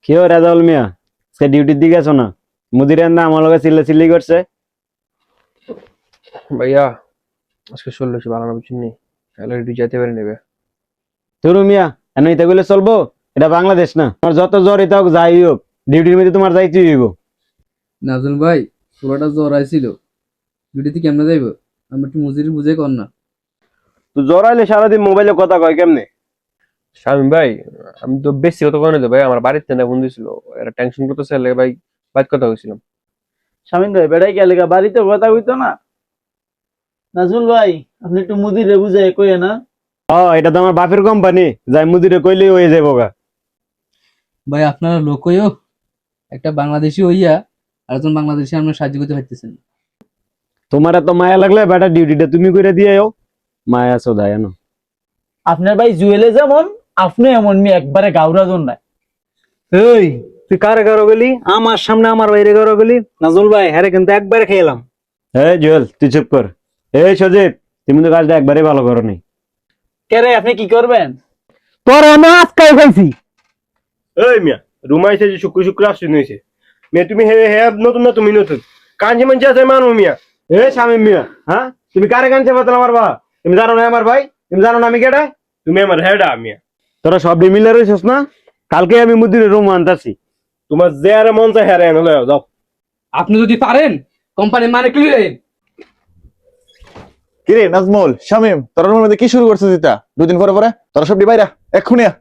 কি ও রাজাউল মিয়া, সে ডিউটির দিকে আছো না? মুদির না আমার লগে চিল্লি করছে। ভাইয়া আজকে ষোলো ভালো না বুঝছেন নি, অলরেডি যেতে পারে নেবে। ধরু মিয়া, এনে ইতা গুলো চলবো? এটা বাংলাদেশ না। তোমার যত জ্বর এটা হোক যাই হোক, ডিউটির মধ্যে তোমার যাইতে হইব। নাজুল ভাই, পুরোটা জ্বর আইছিল, ডিউটিতে কেমনে যাইব? আমি একটু মজুরি বুঝে কর না। তো জ্বর আইলে সারাদিন মোবাইলে কথা কয় কেমনে? শামিম ভাই, আমি তো বেশি কথা কই না তো ভাই, আমার বাড়িতে না বন্ধু ছিল, এরা টেনশন করতেছে লাগে ভাই, বাইক কথা হয়েছিলাম। স্বামীন ভাই বেড়াই গেলে বাড়িতে কথা হইতো না? নাজমুল ভাই, আপনি একটু মুদিরে বুঝাই কইে না। এটা তো আমার বাপের কোম্পানি, যাই মুদিরে কইলেই হয়ে যাবো গা। ভাই আপনারা লোকইও একটা বাংলাদেশি হইয়া আর একজন বাংলাদেশি আমরা সাহায্য করতে পারতেছেন না। তোমার এত মায়া লাগলে বেটা ডিউটিটা তুমি করে দিয়েও মায়া চোদায় না। আপনার ভাই জুয়েলে যেমন, আপনি এমন মেয়ে একবারে গাউরা জন নাই। এই তুই কারে গারো গেলি? আমার সামনে আমার বাইরে গারো গেলি? নাজুল ভাই, হ্যাঁ কিন্তু একবারে খেলাম। এই জুয়েল তুই চুপ কর। এই সজীব, তুমি তো কাজটা একবারে ভালো করো নি। কেরে আপনি কি করবেন? তোর আমি আজকাই খাইছি। এই মিয়া, রুমাইছে যে শুক্র আসছে নইছে মিয়া, তুমি হে হে নতুন না, তুমি নতুন কাঞ্জি মানজি আছে মানো মিয়া। এই শামিম মিয়া, হ্যাঁ তুমি কারে কানছে বাতলা মারবা? তুমি জানো না আমার ভাই? তুমি জানো না আমি কেডা? তুমি আমার হেডা মিয়া। তোরা সব মিলে রইছস না? কালকে আমি মুদির রুম আনতাছি। তোমার যে আর মন চায় হেরে এনে লও যাও। আপনি যদি পারেন কোম্পানি মানে কি লেন? কিরে নাজমুল, শামিম, তোর রুমের মধ্যে কি শুরু করছিস? এটা দুদিন পরে পরে তোরা সব বাইরা এক্ষুনি আ।